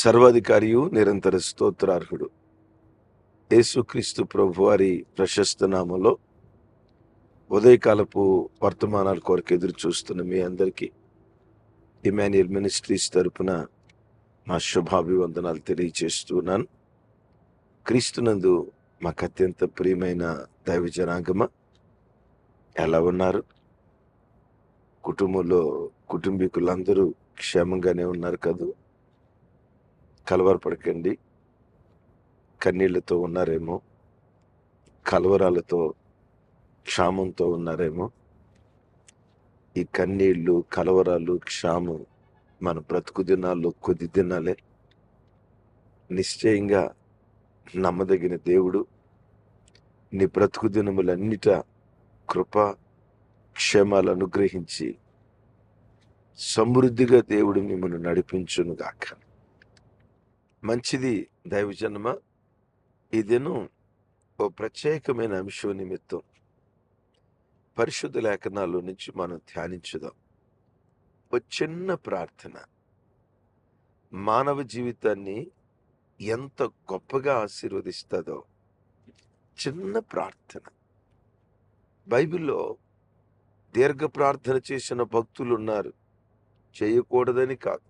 సర్వాధికారియు నిరంతర స్తోత్రార్హుడు యేసుక్రీస్తు ప్రభు వారి ప్రశస్త నామంలో ఉదయకాలపు వర్తమానాల కొరకు ఎదురు చూస్తున్న మీ అందరికీ ఇమాన్యుయల్ మినిస్ట్రీస్ తరపున మా శుభాభివందనాలు తెలియచేస్తున్నాను. క్రీస్తునందు మాకు అత్యంత ప్రియమైన దైవ జనాంగమ, ఎలా ఉన్నారు? కుటుంబీకులందరూ క్షేమంగానే ఉన్నారు కదూ? కలవరపడకండి. కన్నీళ్లతో ఉన్నారేమో, కలవరాలతో, క్షామంతో ఉన్నారేమో. ఈ కన్నీళ్లు, కలవరాలు, క్షామం మన బ్రతుకు దినాల్లో కొద్ది దినాలే. నిశ్చయంగా నమ్మదగిన దేవుడు నీ బ్రతుకు దినములన్నిట కృప క్షేమాలు అనుగ్రహించి సమృద్ధిగా దేవుడు మిమ్మల్ని నడిపించునుగాక. మంచిది దైవజనమ. ఈ దినం ఓ ప్రత్యేకమైన అంశం నిమిత్తం పరిశుద్ధ లేఖనాల నుంచి మనం ధ్యానించుదాం. ఓ చిన్న ప్రార్థన మానవ జీవితాన్ని ఎంత గొప్పగా ఆశీర్వదిస్తుందో. చిన్న ప్రార్థన. బైబిల్లో దీర్ఘ ప్రార్థన చేసిన భక్తులు ఉన్నారు, చేయకూడదని కాదు.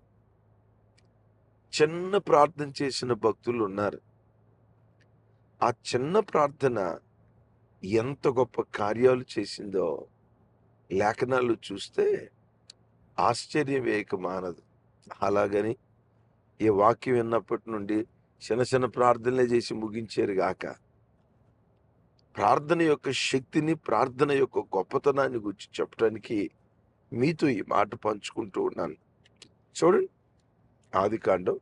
చిన్న ప్రార్థన చేసిన భక్తులు ఉన్నారు. ఆ చిన్న ప్రార్థన ఎంత గొప్ప కార్యాలు చేసిందో లేఖనాలు చూస్తే ఆశ్చర్యం వేయక మానదు. అలాగని ఈ వాక్యం విన్నప్పటి నుండి చిన్న చిన్న ప్రార్థనలే చేసి ముగించారు గాక, ప్రార్థన యొక్క శక్తిని, ప్రార్థన యొక్క గొప్పతనాన్ని గురించి చెప్పడానికి మీతో ఈ మాట పంచుకుంటూ ఉన్నాను. చూడండి, ఆదికాండం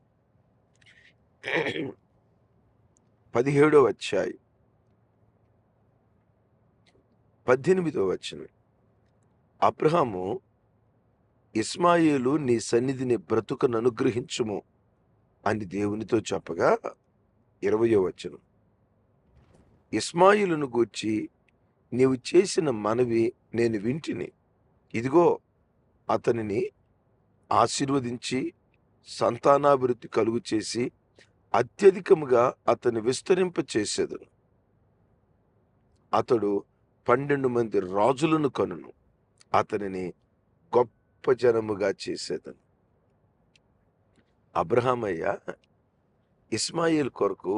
17వ అధ్యాయం 18వ వచనం. అబ్రహాము, ఇస్మాయిలు నీ సన్నిధిని బ్రతుకను అనుగ్రహించుము అని దేవునితో చెప్పగా 20వ వచనం. ఇస్మాయిలును గూర్చి నీవు చేసిన మనవి నేను వింటిని. ఇదిగో, అతనిని ఆశీర్వదించి సంతానాభివృద్ధి కలుగు చేసి అత్యధికముగా అతన్ని విస్తరింప చేసేదను. అతడు 12 మంది రాజులను కనును. అతనిని గొప్ప జనముగా చేసేదను. అబ్రహామయ్య ఇస్మాయిల్ కొరకు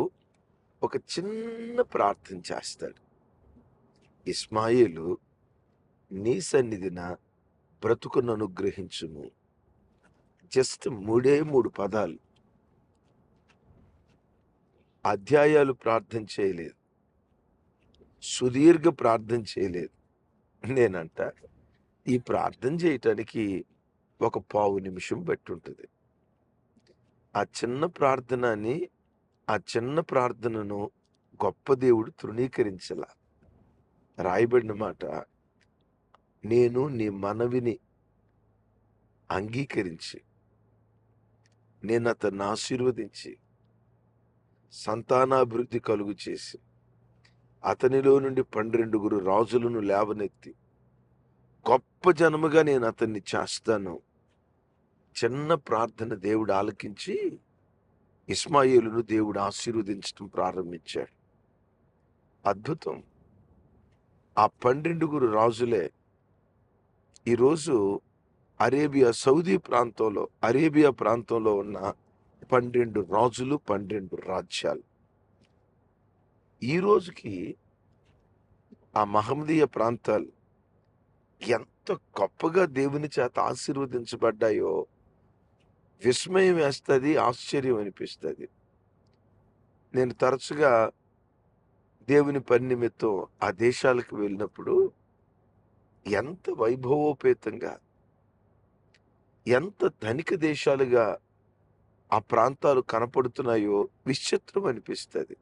ఒక చిన్న ప్రార్థన చేస్తాడు. ఇస్మాయిలు, నీ సన్నిధిన బ్రతుకును అనుగ్రహించుము. జస్ట్ 3 పదాలు. అధ్యాయాలు ప్రార్థన చేయలేదు, సుదీర్ఘ ప్రార్థన చేయలేదు. నేనంట ఈ ప్రార్థన చేయటానికి ఒక పావు నిమిషం బట్టి ఉంటుంది. ఆ చిన్న ప్రార్థనను గొప్ప దేవుడు తృణీకరించలా. రాయబడిన మాట, నేను నీ మనవిని అంగీకరించి నేను అతన్ని ఆశీర్వదించి సంతానాభివృద్ధి కలుగు చేసి అతనిలో నుండి 12 రాజులను లేవనెత్తి గొప్ప జనముగా నేను అతన్ని చేస్తాను. చిన్న ప్రార్థన దేవుడు ఆలకించి ఇస్మాయిలును దేవుడు ఆశీర్వదించడం ప్రారంభించాడు. అద్భుతం. ఆ 12 రాజులే ఈరోజు అరేబియా ప్రాంతంలో ఉన్న 12 రాజులు, 12 రాజ్యాలు. ఈ రోజుకి ఆ మహమ్మదీయ ప్రాంతాలు ఎంత గొప్పగా దేవుని చేత ఆశీర్వదించబడ్డాయో విస్మయం వేస్తుంది, ఆశ్చర్యం అనిపిస్తుంది. నేను తరచుగా దేవుని పని నిమిత్తం ఆ దేశాలకు వెళ్ళినప్పుడు ఎంత వైభవోపేతంగా, ఎంత ధనిక దేశాలుగా ఆ ప్రాంతాలు కనపడుతున్నాయో విచిత్రం అనిపిస్తుంది.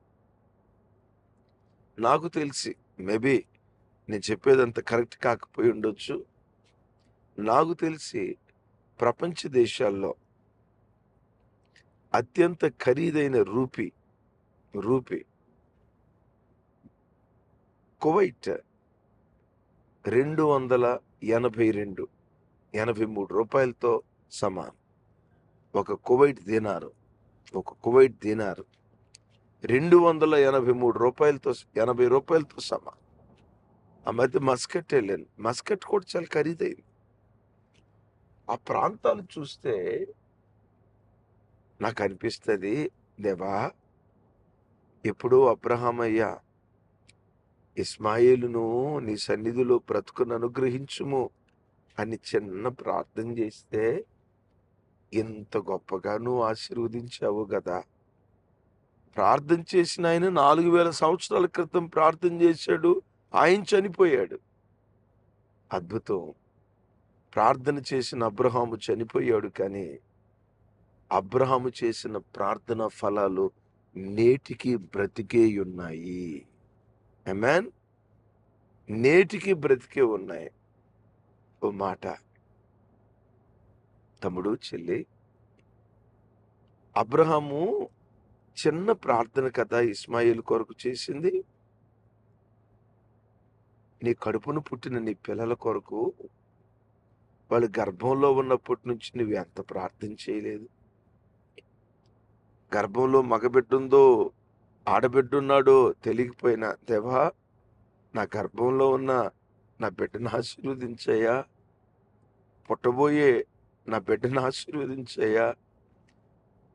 నాకు తెలిసి మేబీ నేను చెప్పేదంత కరెక్ట్ కాకపోయి ఉండొచ్చు. నాకు తెలిసి ప్రపంచ దేశాల్లో అత్యంత ఖరీదైన రూపీ కువైట్ 283 రూపాయలతో సమానం. ఒక కువైట్ దినారు ఒక కువైట్ దీనార్ 283 రూపాయలతో 80 రూపాయలతో సమానం. ఆ మధ్య మస్కట్ వెళ్ళాను. మస్కట్ కూడా చాలా ఖరీదైంది. ఆ ప్రాంతాలు చూస్తే నాకు అనిపిస్తుంది, దేవా ఎప్పుడో అబ్రహామయ్య ఇస్మాయిలును నీ సన్నిధిలో బ్రతుకును అనుగ్రహించుము అని చిన్న ప్రార్థన చేస్తే ఎంత గొప్పగా నువ్వు ఆశీర్వదించావు కదా. ప్రార్థన చేసిన ఆయన 4000 సంవత్సరాల క్రితం ప్రార్థన చేశాడు, ఆయన చనిపోయాడు. అద్భుతం. ప్రార్థన చేసిన అబ్రహాము చనిపోయాడు, కానీ అబ్రహాము చేసిన ప్రార్థన ఫలాలు నేటికి బ్రతికే ఉన్నాయి. ఆమేన్. నేటికి బ్రతికే ఉన్నాయి. ఓ మాట తమ్ముడు, చెల్లి, అబ్రహాము చిన్న ప్రార్థన కదా ఇస్మాయిల్ కొరకు చేసింది. నీ కడుపును పుట్టిన నీ పిల్లల కొరకు వాళ్ళు గర్భంలో ఉన్నప్పటి నుంచి నువ్వు ఎంత ప్రార్థన చేయలేదు? గర్భంలో మగబిడ్డుందో ఆడబిడ్డున్నాడో తెలియకపోయినా, దేవా నా గర్భంలో ఉన్న నా బిడ్డను ఆశీర్వదించయ్యా, పుట్టబోయే నా బిడ్డను ఆశీర్వదించయ్యా,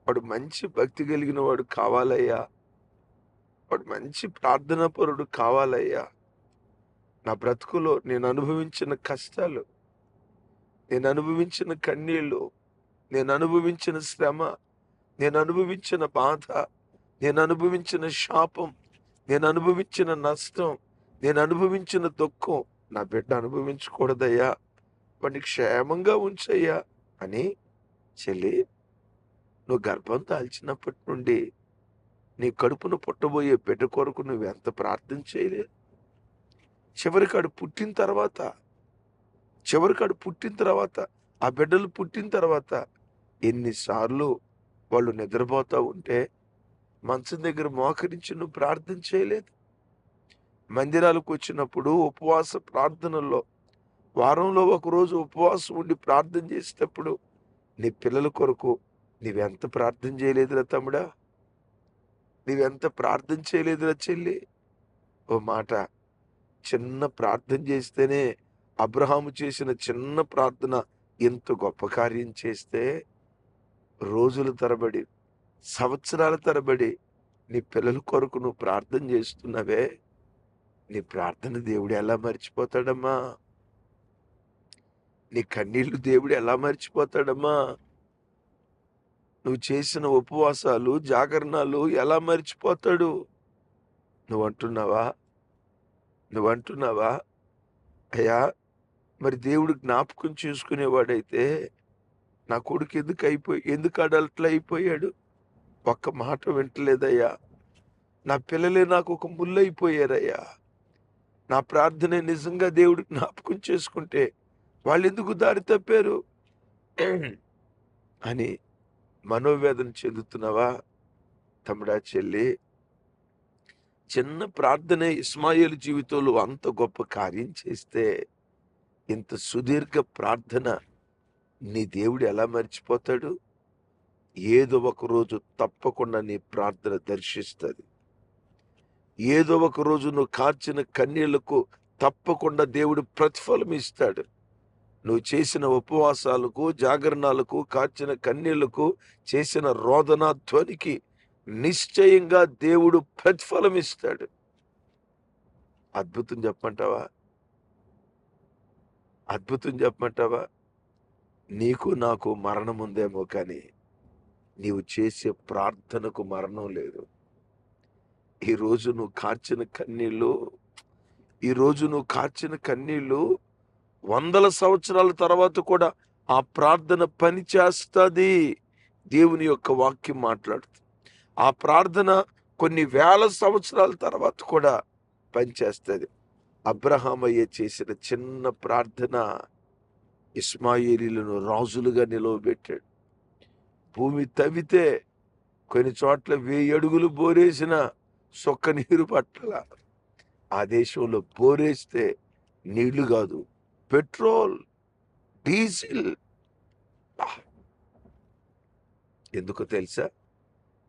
వాడు మంచి భక్తి కలిగిన వాడు కావాలయ్యా, వాడు మంచి ప్రార్థనా పరుడు కావాలయ్యా. నా బ్రతుకులో నేను అనుభవించిన కష్టాలు, నేను అనుభవించిన కన్నీళ్ళు, నేను అనుభవించిన శ్రమ, నేను అనుభవించిన బాధ, నేను అనుభవించిన శాపం, నేను అనుభవించిన నష్టం, నేను అనుభవించిన దుఃఖం నా బిడ్డ అనుభవించకూడదయ్యా, వాడిని క్షేమంగా ఉంచయ్యా అని. చెల్లి, నువ్వు గర్భం దాల్చినప్పటి నుండి నీ కడుపును పుట్టబోయే బిడ్డ కొరకు నువ్వు ఎంత ప్రార్థన చేయలేదు? చివరికాడు పుట్టిన తర్వాత ఆ బిడ్డలు పుట్టిన తర్వాత ఎన్నిసార్లు వాళ్ళు నిద్రపోతా ఉంటే మంచం దగ్గర మోకరించి నువ్వు ప్రార్థన చేయలేదు? మందిరాలకు వచ్చినప్పుడు ఉపవాస ప్రార్థనల్లో వారంలో ఒకరోజు ఉపవాసం ఉండి ప్రార్థన చేసేటప్పుడు నీ పిల్లల కొరకు నీవెంత ప్రార్థన చేయలేదురా తమ్ముడా? నీవెంత ప్రార్థన చేయలేదురా చెల్లి? ఓ మాట, చిన్న ప్రార్థన చేస్తేనే, అబ్రహాము చేసిన చిన్న ప్రార్థన ఎంత గొప్ప కార్యం చేస్తే, రోజుల తరబడి, సంవత్సరాల తరబడి నీ పిల్లల కొరకు నువ్వు ప్రార్థన చేస్తున్నావే, నీ ప్రార్థన దేవుడు ఎలా మర్చిపోతాడమ్మా? నీ కన్నీళ్లు దేవుడు ఎలా మర్చిపోతాడమ్మా? నువ్వు చేసిన ఉపవాసాలు, జాగరణాలు ఎలా మర్చిపోతాడు? నువ్వంటున్నావా అయ్యా, మరి దేవుడు జ్ఞాపకం చేసుకునేవాడైతే నా కొడుకు ఎందుకు అట్లా అయిపోయాడు? ఒక్క మాట వింటలేదయ్యా, నా పిల్లలే నాకు ఒక ముల్లైపోయారయ్యా, నా ప్రార్థన నిజంగా దేవుడు జ్ఞాపకం చేసుకుంటే వాళ్ళు ఎందుకు దారి తప్పారు అని మనోవేదన చెందుతున్నావా తమ్ముడా, చెల్లి? చిన్న ప్రార్థనే ఇస్మాయిల్ జీవితంలో అంత గొప్ప కార్యం చేస్తే, ఇంత సుదీర్ఘ ప్రార్థన నీ దేవుడు ఎలా మర్చిపోతాడు? ఏదో ఒక రోజు తప్పకుండా నీ ప్రార్థన దర్శిస్తుంది. ఏదో ఒక రోజు నువ్వు కార్చిన కన్నీళ్లకు తప్పకుండా దేవుడు ప్రతిఫలం ఇస్తాడు. నువ్వు చేసిన ఉపవాసాలకు, జాగరణాలకు, కార్చిన కన్నీళ్లకు, చేసిన రోదన ధ్వనికి నిశ్చయంగా దేవుడు ప్రతిఫలం ఇస్తాడు. అద్భుతం చెప్పమంటావా? నీకు నాకు మరణం ఉందేమో, కానీ నీవు చేసే ప్రార్థనకు మరణం లేదు. ఈరోజు నువ్వు కార్చిన కన్నీళ్ళు 100 సంవత్సరాల తర్వాత కూడా ఆ ప్రార్థన పని చేస్తుంది. దేవుని యొక్క వాక్యం మాట్లాడుతుంది. ఆ ప్రార్థన కొన్ని వేల సంవత్సరాల తర్వాత కూడా పనిచేస్తుంది. అబ్రహామయ్య చేసిన చిన్న ప్రార్థన ఇస్మాయిలీలను రాజులుగా నిలవబెట్టాడు. భూమి తవ్వితే కొన్ని చోట్ల 1000 అడుగులు బోరేసిన సొక్క నీరు పట్టల. ఆ దేశంలో బోరేస్తే నీళ్లు కాదు, పెట్రోల్, డీజిల్. ఎందుకో తెలుసా?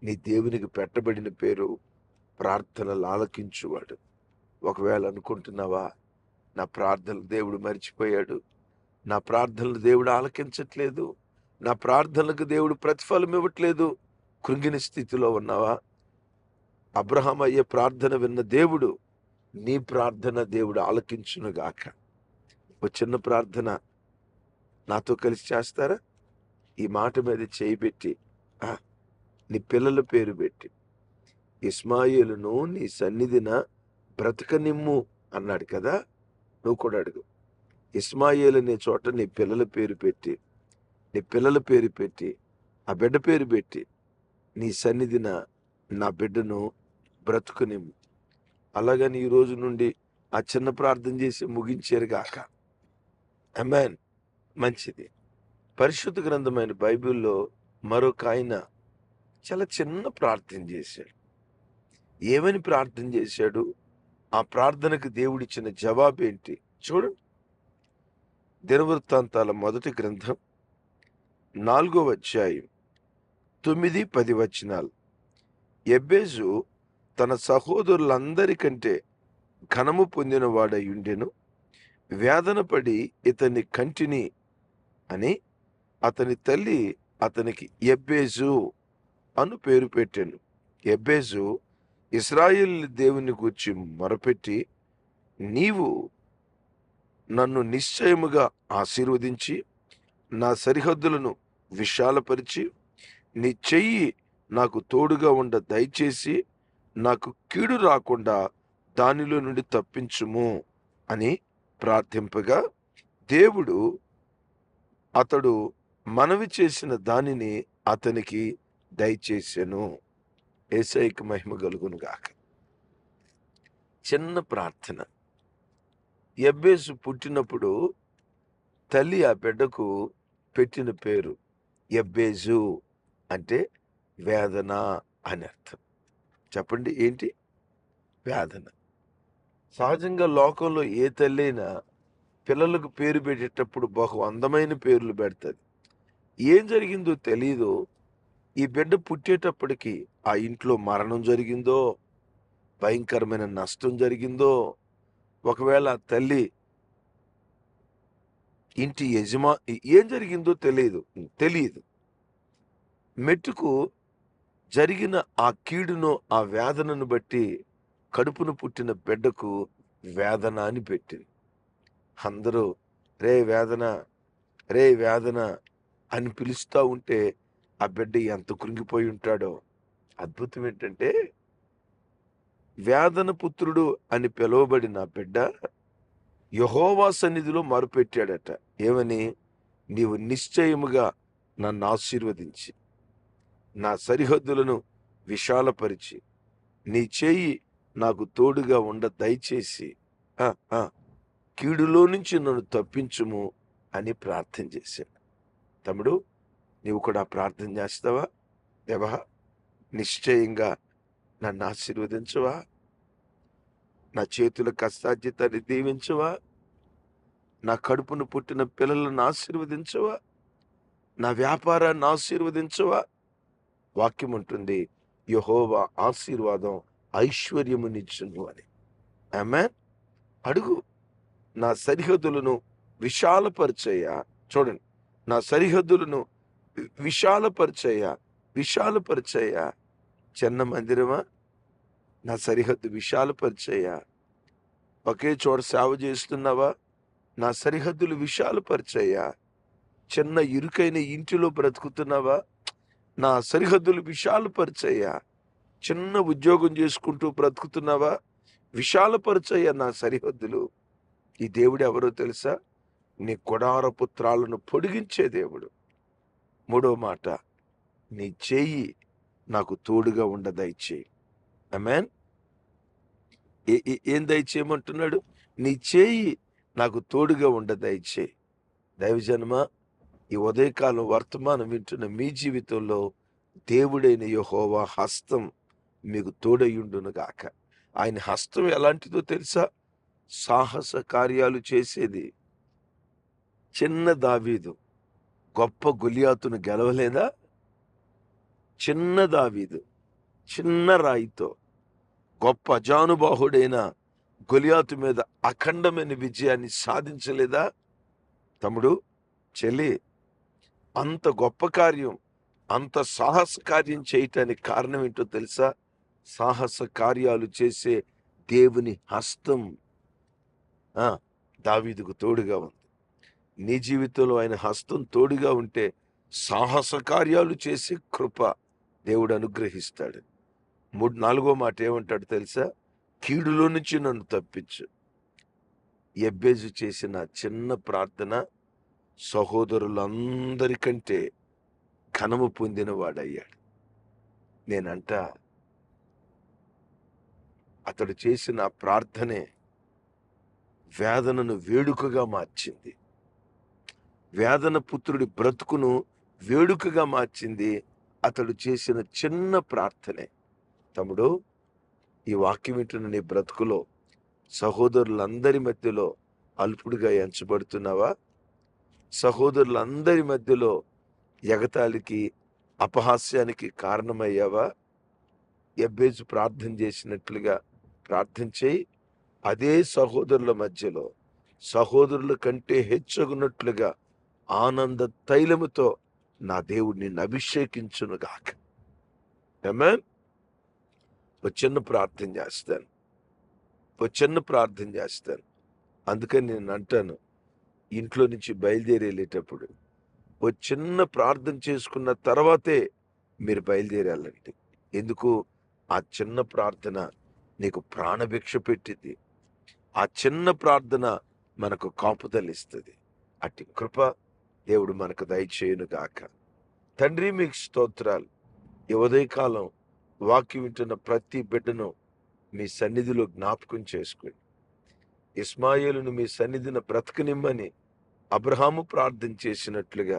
నీ దేవునికి పెట్టబడిన పేరు ప్రార్థనలు ఆలకించువాడు. ఒకవేళ అనుకుంటున్నావా, నా ప్రార్థనలు దేవుడు మర్చిపోయాడు, నా ప్రార్థనలు దేవుడు ఆలకించట్లేదు, నా ప్రార్థనలకు దేవుడు ప్రతిఫలం ఇవ్వట్లేదు, కృంగిన స్థితిలో ఉన్నావా? అబ్రహాం అయ్యే ప్రార్థన విన్న దేవుడు నీ ప్రార్థన దేవుడు ఆలకించునుగాక. ఒక చిన్న ప్రార్థన నాతో కలిసి చేస్తారా? ఈ మాట మీద చేయి పెట్టి నీ పిల్లల పేరు పెట్టి, ఇస్మాయిలును నీ సన్నిధిన బ్రతకనిమ్ము అన్నాడు కదా, నువ్వు కూడా అడుగు. ఇస్మాయిల్ అనే చోట నీ పిల్లల పేరు పెట్టి, నీ పిల్లల పేరు పెట్టి, ఆ బిడ్డ పేరు పెట్టి, నీ సన్నిధిన నా బిడ్డను బ్రతుకునిమ్ము. అలాగని ఈ రోజు నుండి ఆ చిన్న ప్రార్థన చేసి ముగించారు గాక. ఆమేన్. మంచిది. పరిశుద్ధ గ్రంథమైన బైబిల్లో మరొక ఆయన చాలా చిన్న ప్రార్థన చేశాడు. ఏమని ప్రార్థన చేశాడు? ఆ ప్రార్థనకు దేవుడిచ్చిన జవాబు ఏంటి చూడండి. దినవృత్తాంతాల మొదటి గ్రంథం 4వ అధ్యాయం 9-10 వచనాలు. యెబెజు తన సహోదరులందరికంటే ఘనము పొందిన వాడయుండెను. వేదన పడి ఇతని కంటిని అని అతని తల్లి అతనికి యెబెజు అను పేరు పెట్టెను. యెబెజు ఇశ్రాయేలు దేవుని గూర్చి మొరపెట్టి, నీవు నన్ను నిశ్చయముగా ఆశీర్వదించి నా సరిహద్దులను విశాలపరిచి నీ చెయ్యి నాకు తోడుగా ఉండ దయచేసి నాకు కీడు రాకుండా దానిలో నుండి తప్పించుము అని ప్రార్థింపగా, దేవుడు అతడు మనవి చేసిన దానిని అతనికి దయచేసెను. యేసయ్యకు మహిమ కలుగును గాక. చిన్న ప్రార్థన. యెబెజు పుట్టినప్పుడు తల్లి ఆ బిడ్డకు పెట్టిన పేరు యెబెజు అంటే వేదన అని అర్థం. చెప్పండి, ఏంటి? వేదన. సహజంగా లోకంలో ఏ తల్లి అయినా పిల్లలకు పేరు పెట్టేటప్పుడు బహు అందమైన పేర్లు పెడతాది. ఏం జరిగిందో తెలీదు, ఈ బిడ్డ పుట్టేటప్పటికి ఆ ఇంట్లో మరణం జరిగిందో, భయంకరమైన నష్టం జరిగిందో, ఒకవేళ తల్లి ఇంటి ఏం జరిగిందో తెలియదు. మెట్టుకు జరిగిన ఆ కీడును, ఆ వేదనను బట్టి కడుపును పుట్టిన బిడ్డకు వేదన అని పెట్టింది. అందరూ రే వేదన, రే వేదన అని పిలుస్తూ ఉంటే ఆ బిడ్డ ఎంత కృంగిపోయి ఉంటాడో. అద్భుతం ఏంటంటే, వేదన పుత్రుడు అని పిలువబడిన బిడ్డ యెహోవా సన్నిధిలో మొరపెట్టాడట. ఏమని? నీవు నిశ్చయముగా నన్ను ఆశీర్వదించి నా సరిహద్దులను విశాలపరిచి నీ చేయి నాకు తోడుగా ఉండ దయచేసి కీడులో నుంచి నన్ను తప్పించుము అని ప్రార్థన చేశాడు. తమ్ముడు, నీవు కూడా ప్రార్థన చేస్తావా? దేవా, నిశ్చయంగా నన్ను ఆశీర్వదించవా? నా చేతుల కష్టార్జితాన్ని దీవించవా? నా కడుపును పుట్టిన పిల్లలను ఆశీర్వదించవా? నా వ్యాపారాన్ని ఆశీర్వదించవా? వాక్యం ఉంటుంది, యెహోవా ఆశీర్వాదం ఐశ్వర్యమునిచ్చును అని. ఆమేన్. అడుగు. నా సరిహద్దులను విశాలపరిచయ్యా. చూడండి, నా సరిహద్దులను విశాలపరిచయ్యా. చిన్న మందిరమా? నా సరిహద్దు విశాలపరిచయ్యా. ఒకే చోట సేవ చేస్తున్నావా? నా సరిహద్దులు విశాలపరిచయ్యా. చిన్న ఇరుకైన ఇంటిలో బ్రతుకుతున్నావా? నా సరిహద్దులు విశాలపరిచయ్యా. చిన్న ఉద్యోగం చేసుకుంటూ బ్రతుకుతున్నావా? విశాలపరిచయ్యా నా సరిహద్దులు. ఈ దేవుడు ఎవరో తెలుసా? నీ కొడారపుత్రాలను పొడిగించే దేవుడు. మూడో మాట, నీ చేయి నాకు తోడుగా ఉండ దయచేయి. ఆమేన్. ఏం దయచేయమంటున్నాడు? నీ చేయి నాకు తోడుగా ఉండ దయచేయి. దైవజనమా, ఈ ఉదయకాలం వర్తమానం వింటున్న మీ జీవితంలో దేవుడైన యెహోవా హస్తం మీకు తోడయుండును గాక. ఆయన హస్తం ఎలాంటిదో తెలుసా? సాహస కార్యాలు చేసేది. చిన్న దావీదు గొప్ప గొలియాతును గెలవలేదా? చిన్న దావీదు చిన్న రాయితో గొప్ప అజానుబాహుడైన గొలియాతు మీద అఖండమైన విజయాన్ని సాధించలేదా? తమ్ముడు, చెల్లి, అంత గొప్ప కార్యం, అంత సాహస కార్యం చేయటానికి కారణం ఏంటో తెలుసా? సాహస కార్యాలు చేసే దేవుని హస్తం దావీదుకు తోడుగా ఉంది. నీ జీవితంలో ఆయన హస్తం తోడుగా ఉంటే సాహస కార్యాలు చేసే కృప దేవుడు అనుగ్రహిస్తాడు. 4వ మాట ఏమంటాడు తెలుసా? కీడులో నుంచి నన్ను తప్పించు. ఎబ్బేజు చేసిన చిన్న ప్రార్థన సహోదరులందరికంటే ఘనము పొందిన వాడయ్యాడు. నేనంట అతడు చేసిన ప్రార్థనే వేదనను వేడుకగా మార్చింది. వేదన పుత్రుడి బ్రతుకును వేడుకగా మార్చింది అతడు చేసిన చిన్న ప్రార్థనే. తమ్ముడు, ఈ వాక్యం వింటున్న నీ బ్రతుకులో సహోదరులందరి మధ్యలో అల్పుడిగా ఎంచబడుతున్నావా? సహోదరులందరి మధ్యలో ఎగతాళికి, అపహాస్యానికి కారణమయ్యావా? ఎబ్బేజు ప్రార్థన చేసినట్లుగా ప్రార్థన చేయి. అదే సహోదరుల మధ్యలో సహోదరుల కంటే హెచ్చగున్నట్లుగా ఆనంద తైలముతో నా దేవుడు నిన్ను అభిషేకించునుగాక. ఆమేన్. ఒక చిన్న ప్రార్థన చేస్తాను. అందుకని నేను అంటాను, ఇంట్లో నుంచి బయలుదేరేటప్పుడు ఒక చిన్న ప్రార్థన చేసుకున్న తర్వాతే మీరు బయలుదేరాలండి. ఎందుకు? ఆ చిన్న ప్రార్థన నీకు ప్రాణభిక్ష పెట్టింది. ఆ చిన్న ప్రార్థన మనకు కాపుదలిస్తుంది. అట్టి కృప దేవుడు మనకు దయచేయునుగాక. తండ్రి, మీకు స్తోత్రాలు. ఈ ఉదయకాలం వాక్యం వింటున్న ప్రతి బిడ్డను మీ సన్నిధిలో జ్ఞాపకం చేసుకోండి. ఇస్మాయేలును మీ సన్నిధిని బ్రతకనిమ్మని అబ్రహాము ప్రార్థన చేసినట్లుగా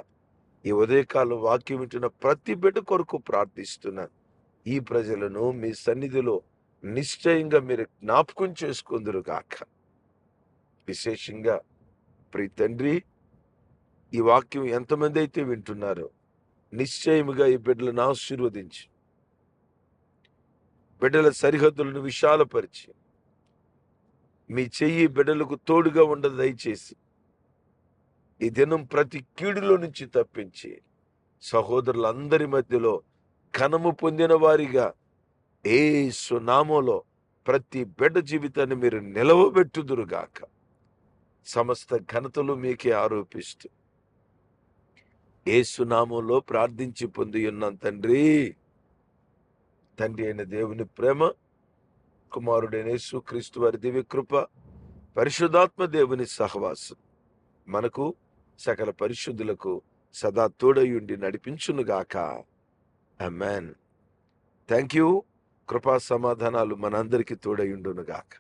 ఈ ఉదయకాలం వాక్యం వింటున్న ప్రతి బిడ్డ కొరకు ప్రార్థిస్తున్నాను. ఈ ప్రజలను మీ సన్నిధిలో నిశ్చయంగా మీరు జ్ఞాపకం చేసుకుందురుగాక. విశేషంగా ప్రియ తండ్రి, ఈ వాక్యం ఎంతమంది అయితే వింటున్నారో నిశ్చయముగా ఈ బిడ్డలను ఆశీర్వదించి, బిడ్డల సరిహద్దులను విశాలపరిచి, మీ చెయ్యి బిడ్డలకు తోడుగా ఉండదు దయచేసి. ఈ దినం ప్రతి కీడులో నుంచి తప్పించి సహోదరులందరి మధ్యలో ఘనము పొందిన వారిగా యేసు నామములో ప్రతి బిడ్డ జీవితాన్ని మీరు నిలవబెట్టుదురుగాక. సమస్త ఘనతలు మీకే ఆరోపిస్తూ యేసు నామములో ప్రార్థించి పొంది ఉన్నాం తండ్రి. తండ్రి అయిన దేవుని ప్రేమ, కుమారుడైన యేసుక్రీస్తు వారి దివ్య కృప, పరిశుద్ధాత్మ దేవుని సహవాసం మనకు సకల పరిశుద్ధులకు సదా తోడయుండి నడిపించునుగాక. ఆమేన్. Thank you. కృపా సమాధానాలు మనందరికీ తోడయుండునుగాక.